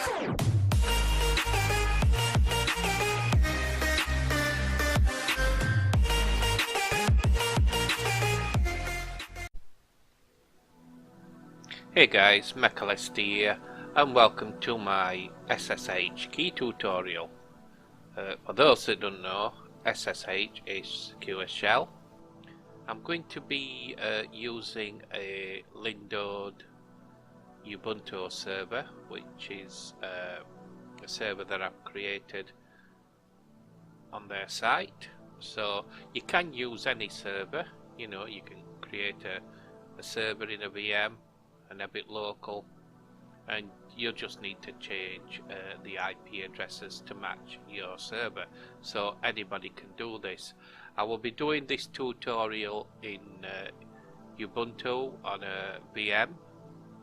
Hey guys, Mechlsd here, and welcome to my SSH key tutorial. For those that don't know, SSH is secure shell. I'm going to be using a Linode Ubuntu server, which is a server that I've created on their site. So you can use any server, you know, you can create a server in a VM and a bit local, and you'll just need to change the IP addresses to match your server, so anybody can do this. I will be doing this tutorial in Ubuntu on a VM,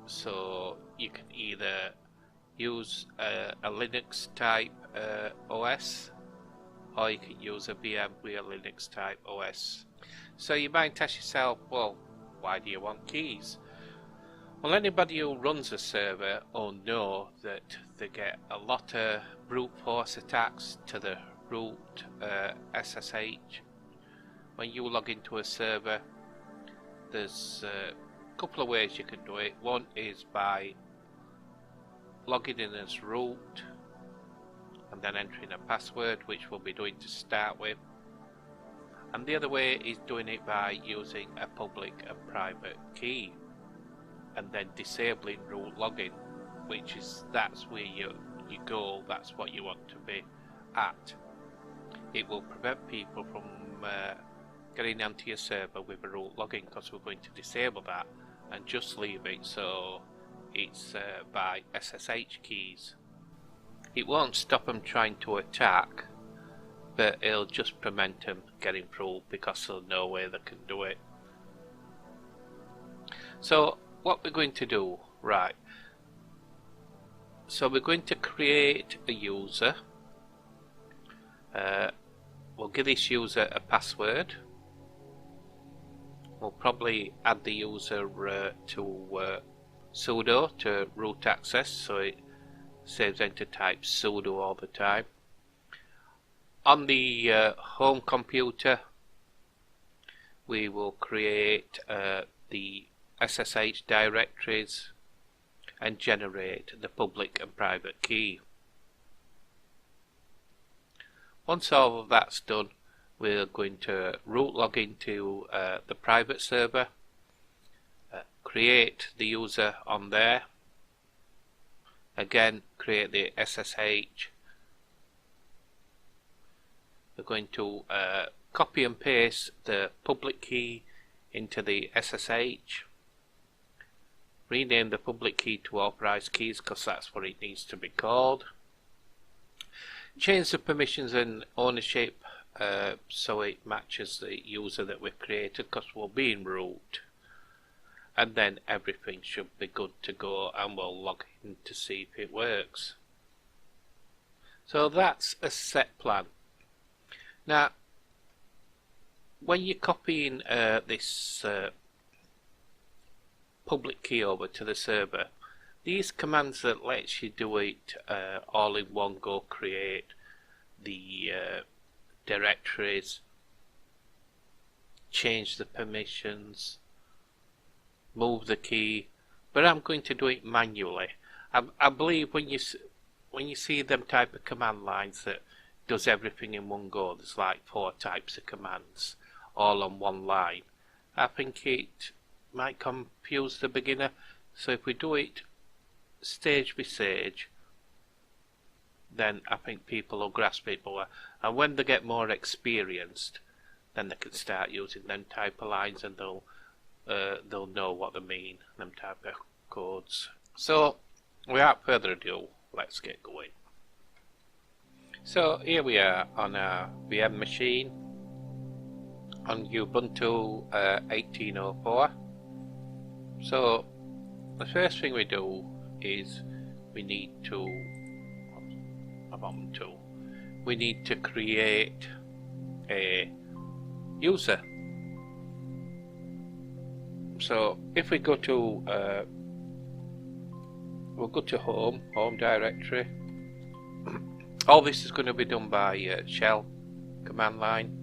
so you can either use a Linux type OS, or you can use a VM with a Linux type OS. So you might ask yourself, well, why do you want keys? Well, anybody who runs a server will know that they get a lot of brute force attacks to the root SSH. When you log into a server, there's a couple of ways you can do it. One is by logging in as root and then entering a password, which we'll be doing to start with. And the other way is doing it by using a public and private key, and then disabling root login, which is, that's where you go, that's what you want to be at. It will prevent people from getting onto your server with a root login, because we're going to disable that and just leave it so it's by SSH keys. It won't stop them trying to attack, but it'll just prevent them getting through, because there's no way they can do it. So what we're going to do, right, so we're going to create a user. We'll give this user a password. We'll probably add the user to sudo to root access, so it saves enter type sudo all the time. On the home computer, we will create the SSH directories and generate the public and private key. Once all of that's done, we're going to root log into the private server, create the user on there, again create the SSH. We're going to copy and paste the public key into the SSH, rename the public key to authorized keys, because that's what it needs to be called. Change the permissions and ownership so it matches the user that we've created, because we'll be in root. And then everything should be good to go, and we'll log in to see if it works. So that's a set plan. Now, when you're copying this public key over to the server, these commands that lets you do it all in one go, create the directories, change the permissions, move the key, but I'm going to do it manually. I believe when you see them type of command lines that does everything in one go, there's like 4 types of commands all on one line, I think it might confuse the beginner. So if we do it stage by stage, then I think people will grasp it more, and when they get more experienced, then they can start using them type of lines, and they'll know what they mean, them type of codes. So without further ado, let's get going. So here we are on our VM machine on Ubuntu 18.04. So the first thing we do is we need to create a user. So if we go to we'll go to home directory. All this is going to be done by shell command line,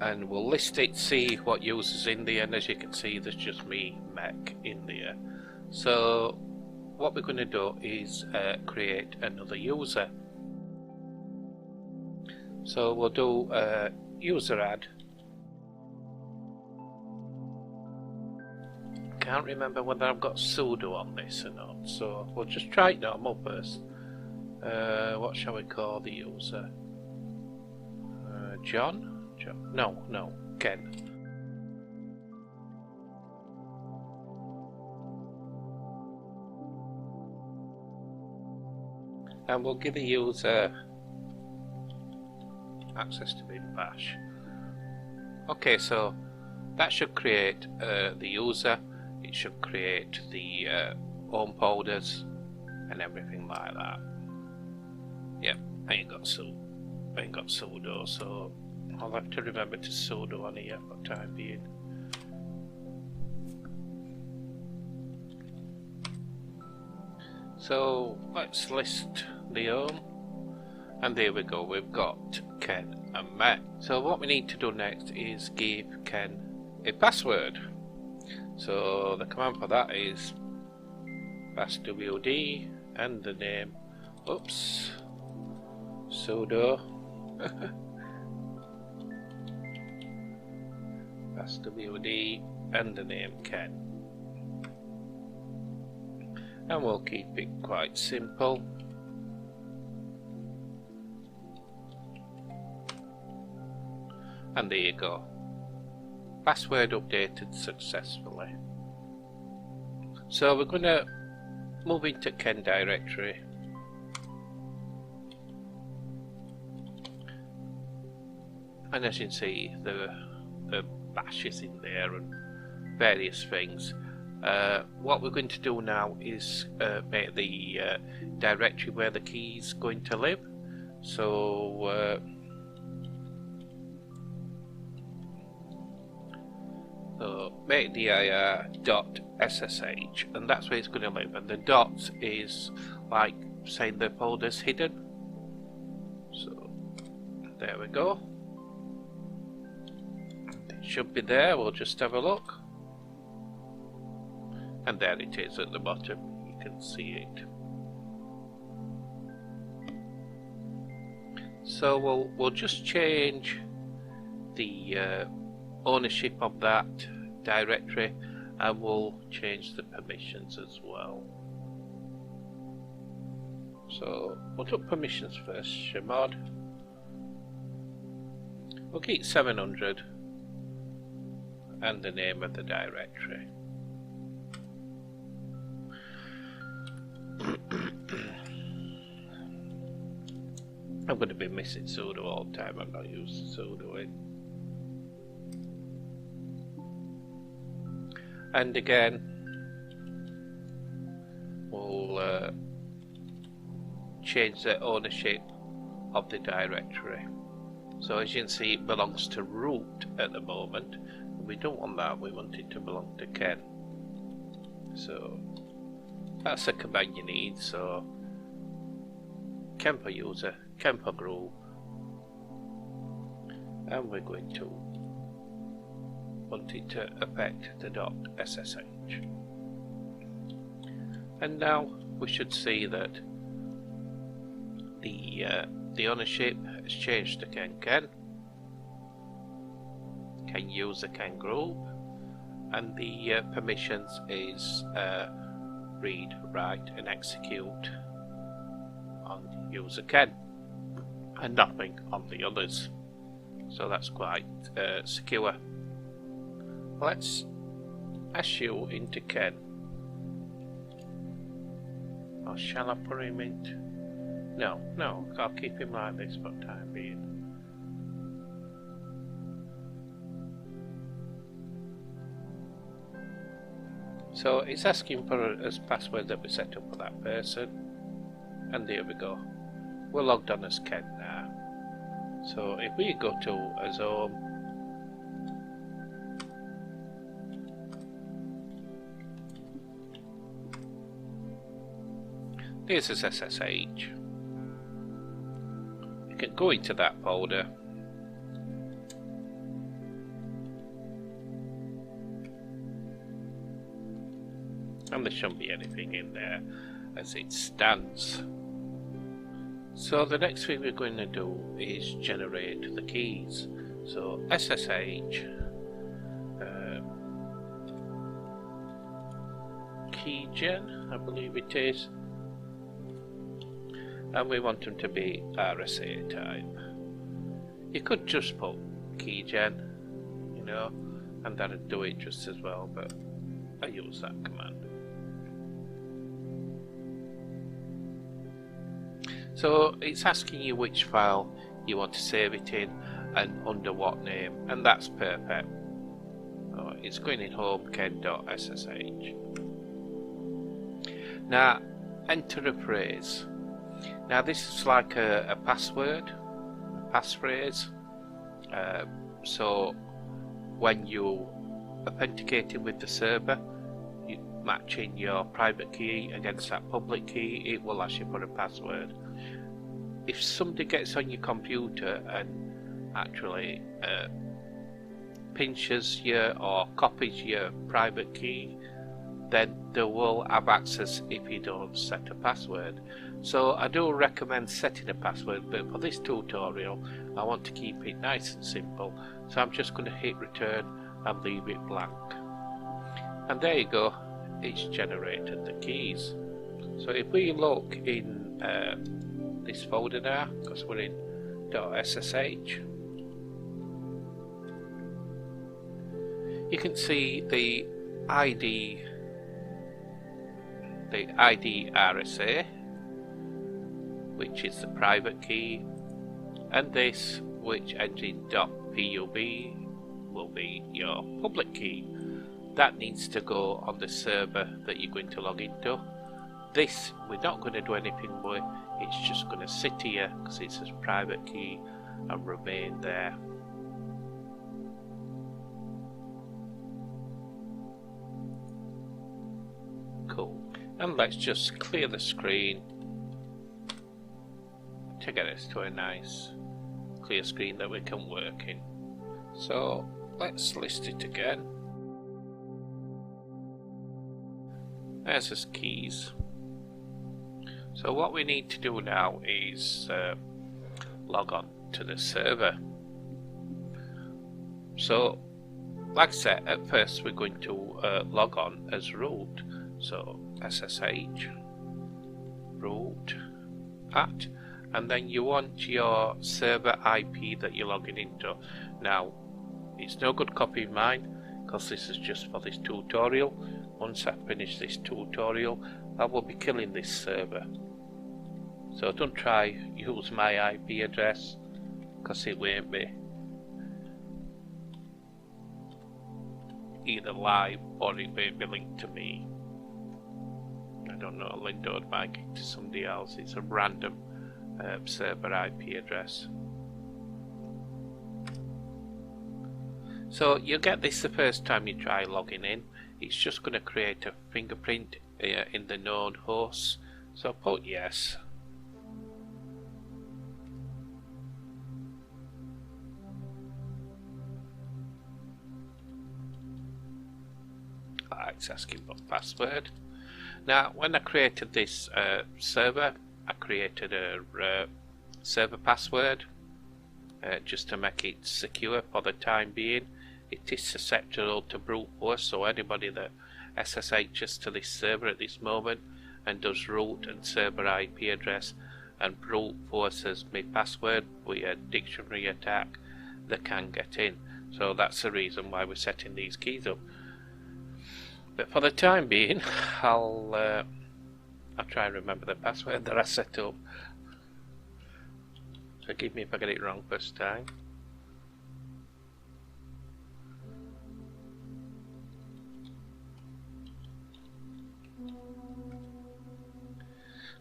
and we'll list it, see what users in there, and as you can see there's just me, Mech, in there. So what we're going to do is create another user. So we'll do user add. Can't remember whether I've got sudo on this or not, so we'll just try it normal first. What shall we call the user? John? No, Ken. And we'll give the user access to bin bash. Okay, so that should create the user. It should create the home folders and everything like that. Yep, I ain't got sudo, so I'll have to remember to sudo on here for the time being. So let's list the home, and there we go, we've got Ken and Matt. So what we need to do next is give Ken a password. So the command for that is passwd and the name, oops, sudo passwd and the name Ken, and we'll keep it quite simple. And there you go, password updated successfully. So we're going to move into Ken directory, and as you can see the bash is in there and various things. What we're going to do now is make the directory where the key is going to live. So make dir .ssh, and that's where it's going to live, and the dot is like saying the folder's hidden. So there we go, it should be there. We'll just have a look, and there it is at the bottom, you can see it. So we'll just change the ownership of that directory, and we'll change the permissions as well. So we'll do permissions first. Chmod, we'll keep 700 and the name of the directory. I'm going to be missing sudo all the time. I'm not used to sudo in. And again, we'll change the ownership of the directory. So as you can see, it belongs to root at the moment. We don't want that, we want it to belong to Ken. So that's a command you need. So Ken for user, Ken for group, and we're going to want it to affect the .ssh. And now we should see that the ownership has changed to Ken user, Ken group, and the permissions is read, write and execute on user Ken, and nothing on the others. So that's quite secure. Let's issue into Ken, or shall I put him into? No, I'll keep him like this for the time being. So it's asking for a password that we set up for that person, and there we go. We're logged on as Ken now. So if we go to as home, this is SSH. You can go into that folder. And there shouldn't be anything in there as it stands. So the next thing we're going to do is generate the keys. So SSH keygen, I believe it is, and we want them to be RSA type. You could just put keygen, you know, and that'd do it just as well, but I use that command. So it's asking you which file you want to save it in and under what name, and that's perfect. Oh, it's going in home.ken.ssh. Now enter a phrase. Now this is like a password, a passphrase. So when you authenticating with the server, you match in your private key against that public key, it will ask you for a password. If somebody gets on your computer and actually pinches you or copies your private key, then they will have access if you don't set a password. So I do recommend setting a password, but for this tutorial I want to keep it nice and simple, so I'm just going to hit return and leave it blank. And there you go, it's generated the keys. So if we look in this folder now, because we're in .ssh, you can see the ID RSA, which is the private key, and this, which ends in .pub, will be your public key. That needs to go on the server that you're going to log into. This we're not going to do anything with, it's just going to sit here because it's a private key and remain there. Cool. And let's just clear the screen to get us to a nice clear screen that we can work in. So let's list it again. There's his keys. So what we need to do now is log on to the server. So like I said, at first we're going to log on as root. So SSH root at, and then you want your server IP that you're logging into. Now it's no good copying mine because this is just for this tutorial. Once I finish this tutorial I will be killing this server, so don't try use my IP address because it won't be either live or it won't be linked to me. I don't know, Lindode might get to somebody else. It's a random server IP address. So you'll get this the first time you try logging in. It's just going to create a fingerprint in the known hosts. So put yes. It's asking for password. Now when I created this server, I created a server password just to make it secure for the time being. It is susceptible to brute force, so anybody that SSHs to this server at this moment and does root and server IP address and brute forces my password with a dictionary attack, they can get in. So that's the reason why we're setting these keys up. But for the time being, I'll try and remember the password that I set up. Forgive me if I get it wrong first time.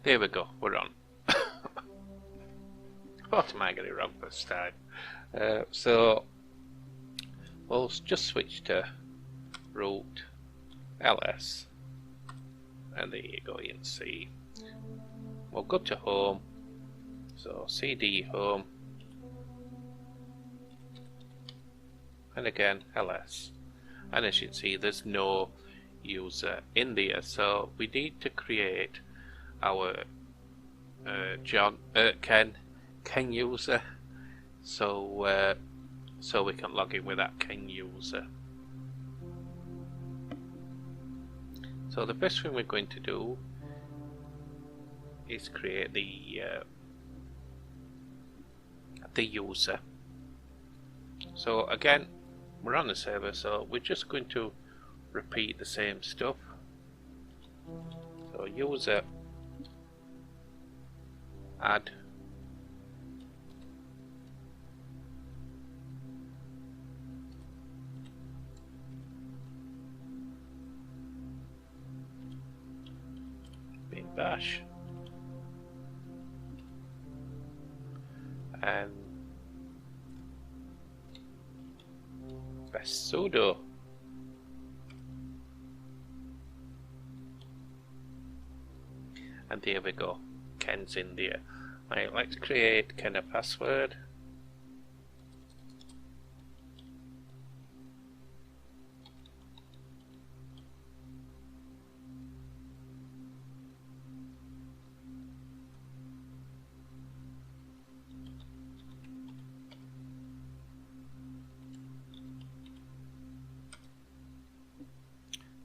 There we go, we're on. Thought I might get it wrong first time. So we'll just switch to root ls, and there you go, you can see we'll go to home, so cd home, and again ls, and as you can see there's no user in there, so we need to create our Ken user, so we can log in with that Ken user. So the best thing we're going to do is create the user. So again, we're on the server, so we're just going to repeat the same stuff. So user add bin bash and press sudo. And there we go, Ken's in there. Right, let's create Ken a password.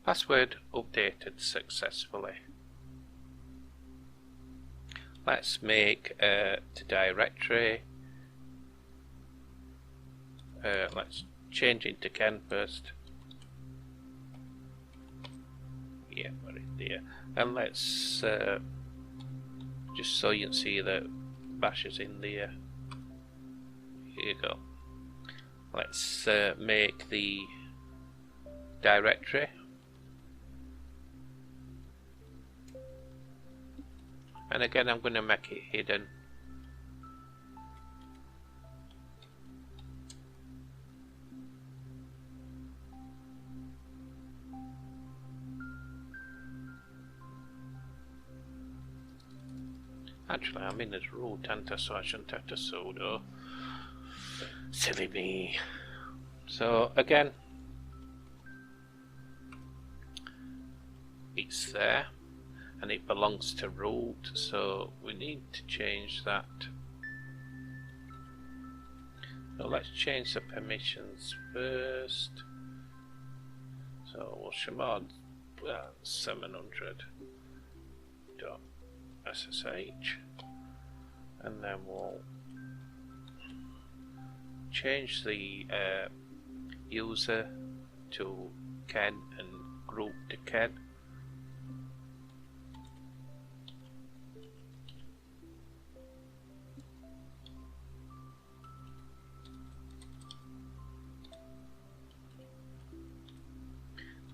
Password updated successfully. Let's make the directory. Let's change into Ken first. Yeah, we're in there. And let's just so you can see that bash is in there. Here you go. Let's make the directory. And again, I'm going to make it hidden. Actually, I'm in as root enter, so I shouldn't have to sudo. Silly me. So again, it's there. And it belongs to root, so we need to change that. So let's change the permissions first. So we'll chmod 700.ssh, and then we'll change the user to Ken and group to Ken.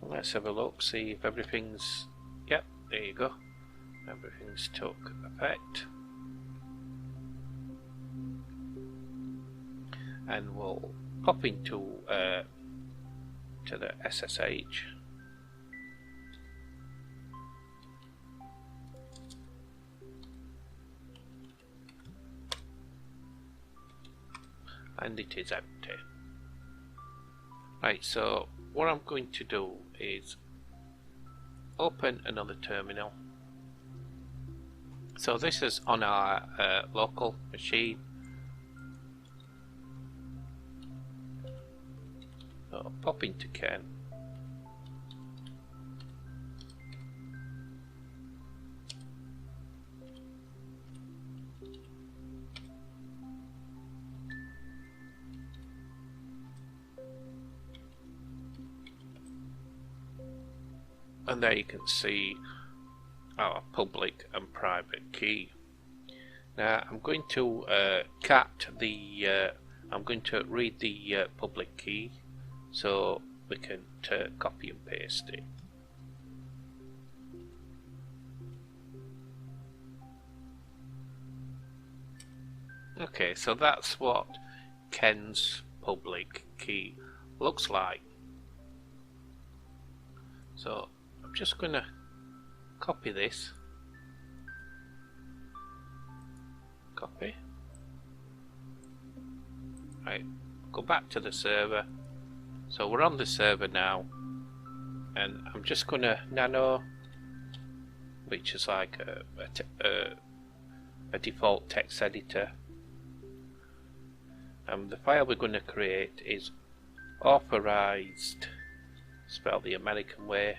Let's have a look, see if everything's, yep, there you go, everything's took effect. And we'll pop into to the SSH. And it is empty. Right, so what I'm going to do is open another terminal. So this is on our local machine. So pop into Ken. And there you can see our public and private key. Now I'm going to I'm going to read the public key so we can copy and paste it. Okay, so that's what Ken's public key looks like. So I'm just going to copy this Copy. Right, go back to the server. So we're on the server now, and I'm just gonna nano, which is like a default text editor. And the file we're going to create is authorized, spelled the American way,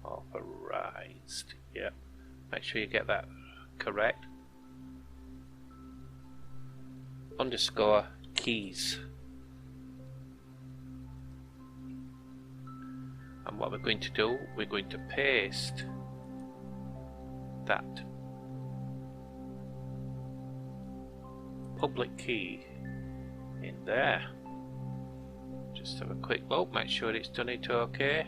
authorized, yeah, make sure you get that correct, underscore keys. And what we're going to do, we're going to paste that public key in there. Just have a quick look, make sure it's done it okay.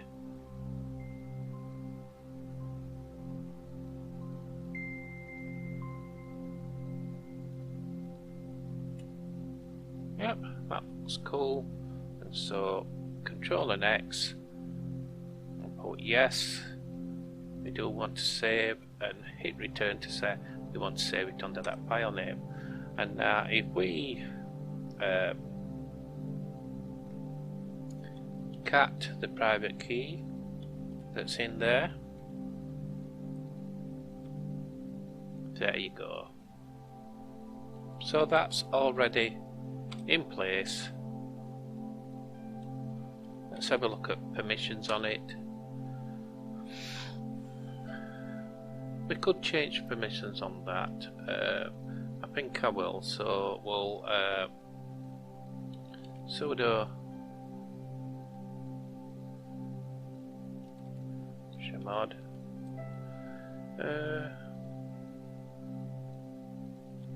Yep, that looks cool. And so Control and X and put yes. We do want to save, and hit return to say we want to save it under that file name. And now if we cat the private key that's in there, there you go. So that's already in place. Let's have a look at permissions on it. We could change permissions on that. I think I will. So we'll sudo chmod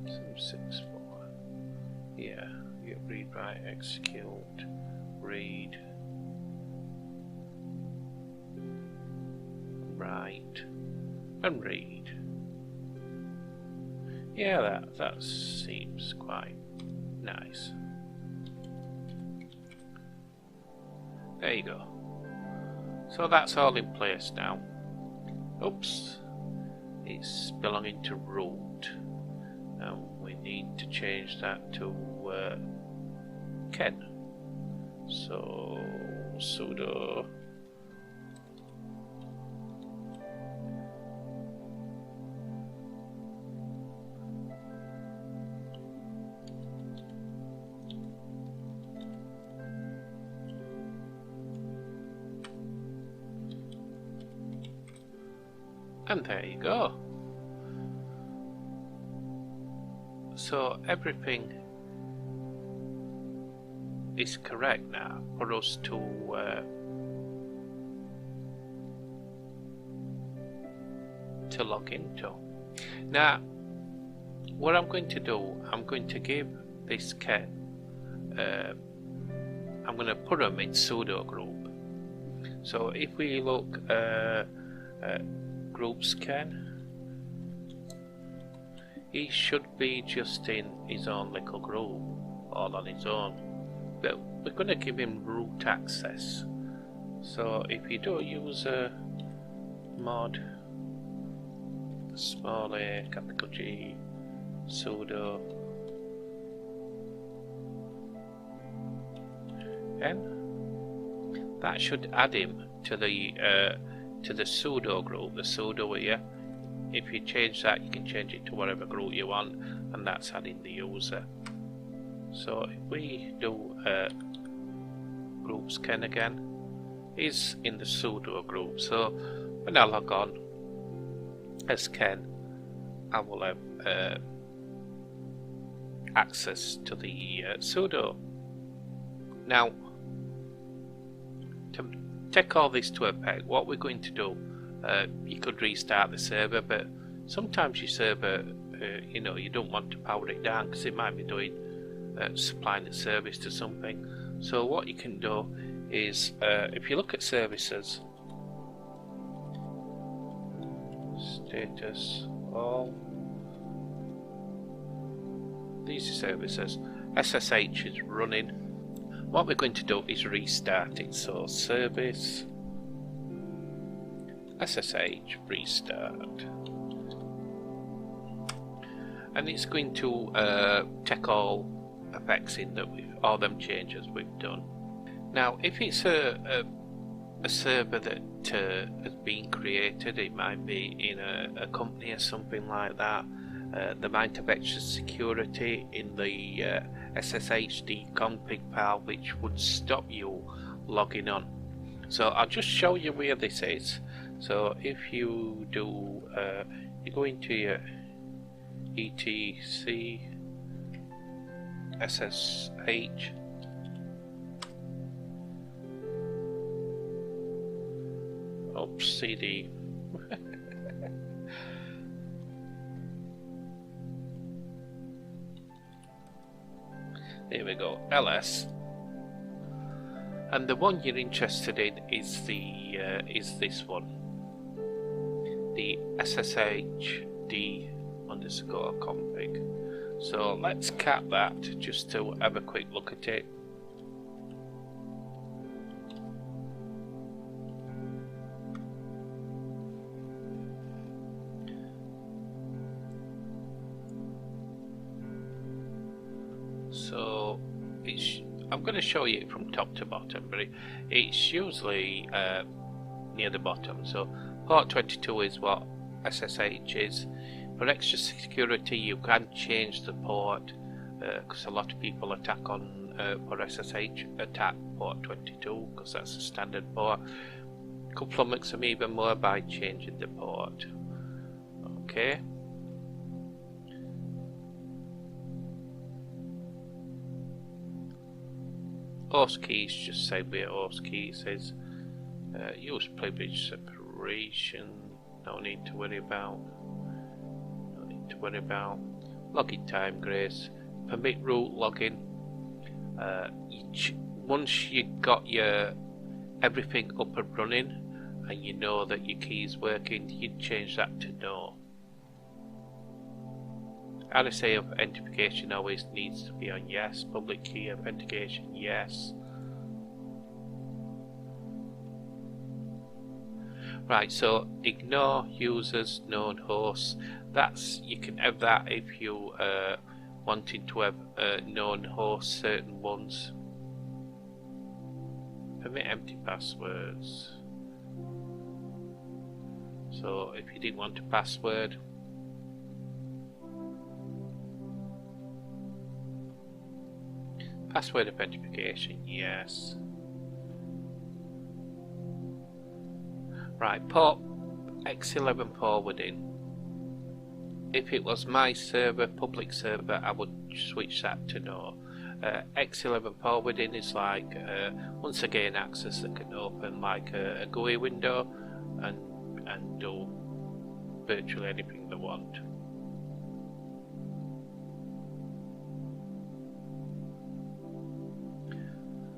764. Yeah, you read, write, execute, read, write, and read. Yeah, that seems quite nice. There you go. So that's all in place now. Oops, it's belonging to root, and we need to change that to Ken. So sudo and there you go. So everything is correct now for us to log into. Now what I'm going to do, I'm going to give this Ken, I'm going to put them in pseudo group. So if we look groups Ken, he should be just in his own little group, all on his own, but we're going to give him root access. So if you do use a mod small a capital G sudo n, that should add him to the sudo group, the sudo here. If you change that, you can change it to whatever group you want, and that's adding the user. So if we do groups Ken again, is in the sudo group. So when I log on as Ken, I will have access to the sudo. Now, to take all this to effect, what we're going to do, you could restart the server, but sometimes your server, you know, you don't want to power it down because it might be doing supplying a service to something. So what you can do is, if you look at services, status all, these are services, SSH is running. What we're going to do is restart it. So service SSH restart, and it's going to take all effects in that all them changes we've done. Now if it's a server that has been created, it might be in a company or something like that, there might have extra security in the SSH config file which would stop you logging on. So I'll just show you where this is. So if you do, you go into your etc SSH, oops, CD. There we go, LS, and the one you're interested in is this one, the SSHD underscore config. So let's cap that just to have a quick look at it. So I'm going to show you it from top to bottom, but it's usually near the bottom. So port 22 is what SSH is. For extra security you can change the port, because a lot of people attack on for SSH attack port 22 because that's a standard port. A couple of them even more by changing the port. Okay. Host keys, just say where host keys is. Use privilege separation, no need to worry about. Login time grace, permit root login. Once you got your everything up and running and you know that your key is working, you'd change that to no. RSA authentication always needs to be on yes. Public key authentication, yes. Right, so ignore users, known hosts. That's, you can have that if you wanting to have known hosts, certain ones. Permit empty passwords. So if you didn't want a password, password authentication, yes. Right, port X11 forwarding. If it was my server, public server, I would switch that to no. X11 forwarding is like once again access that can open like a GUI window and do virtually anything they want.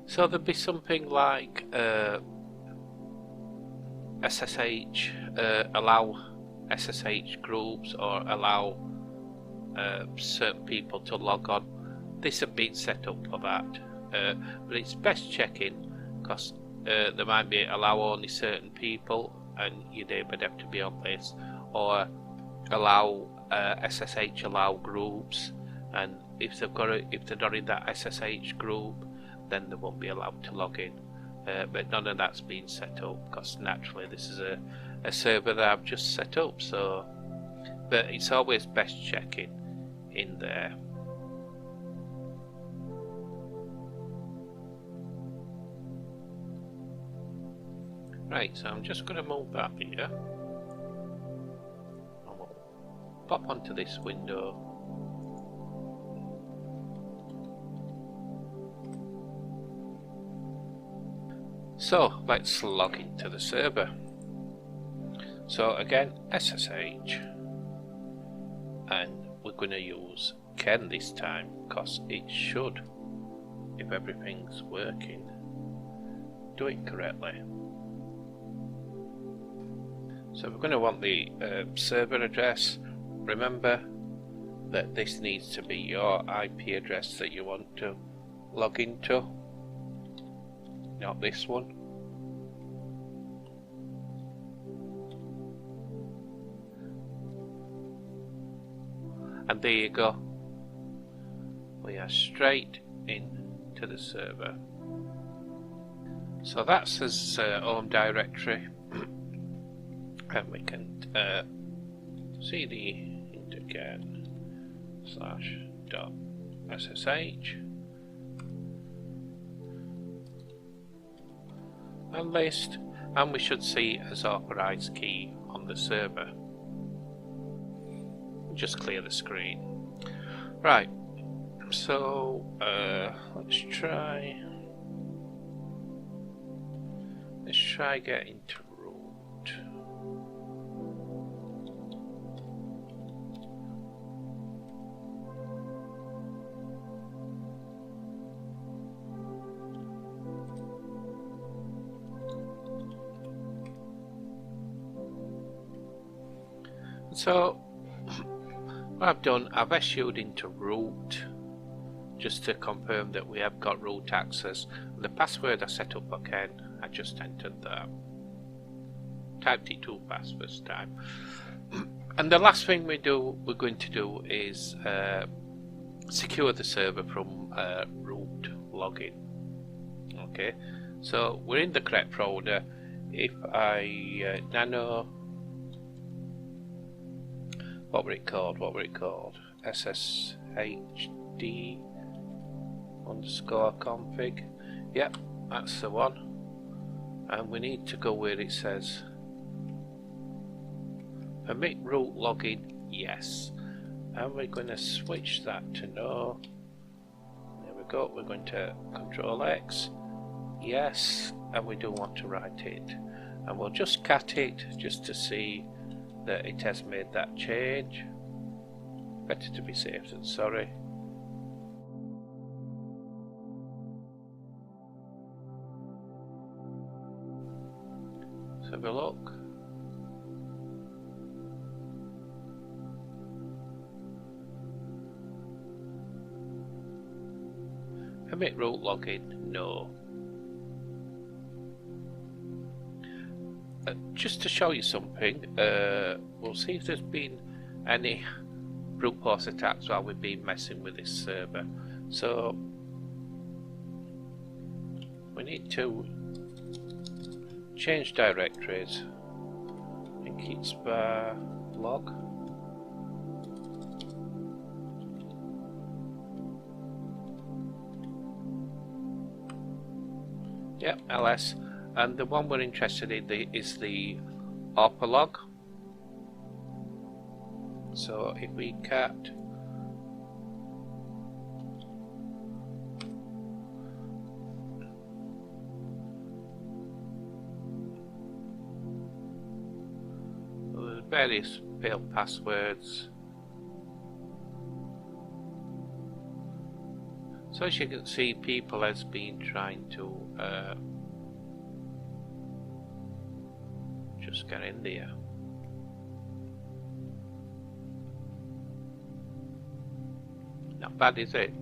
So there'd be something like SSH, allow SSH groups or allow certain people to log on. This has been set up for that, but it's best checking because there might be allow only certain people and your name would have to be on this, or allow SSH allow groups, and if they're not in that SSH group, then they won't be allowed to log in. But none of that's been set up because naturally this is a server that I've just set up. So, but it's always best checking in there. Right, so I'm just going to move that here. I'll pop onto this window. So let's log into the server. So again, SSH, and we're going to use Ken this time because it should, if everything's working, do it correctly. So we're going to want the server address. Remember that this needs to be your IP address that you want to log into, not this one. and there you go. We are straight into the server. So that's his home directory, and we can cd again /.ssh and list, and we should see as authorized key on the server. Just clear the screen. Right, so let's try getting to root. So what I've done, I've issued into root just to confirm that we have got root access. The password I set up again, I just entered that. Typed it too fast first time. And the last thing we're going to do is secure the server from root login. Okay, so we're in the correct folder. If I nano, what were it called? SSHD_config. Yep, that's the one. And we need to go where it says permit root login, yes. And we're going to switch that to no. There we go. We're going to Control X, yes, and we do want to write it. And we'll just cat it just to see that it has made that change. Better to be safe than sorry. Let's have a look. Permit root login, no. Just to show you something, we'll see if there's been any brute force attacks while we've been messing with this server. So we need to change directories. I think it's var log. Yep, ls. And the one we're interested in is the ARPA log. So if we cat various failed passwords. So as you can see, people has been trying to just get in there. Not bad, is it?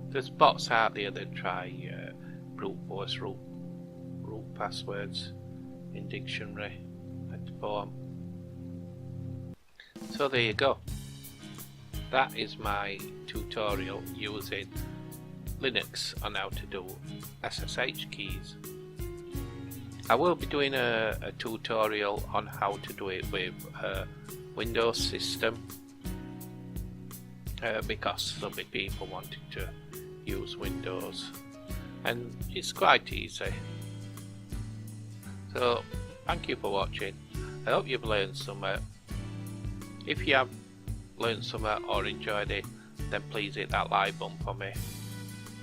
There's bots out there that try brute force root passwords in dictionary form. So there you go. That is my tutorial using Linux on how to do SSH keys. I will be doing a tutorial on how to do it with Windows system because there'll be people wanting to use Windows, and it's quite easy. So thank you for watching. I hope you've learned something. If you have learned something or enjoyed it, then please hit that like button for me,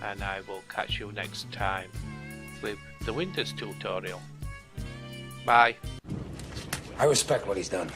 and I will catch you next time with the Windows tutorial. Bye. I respect what he's done.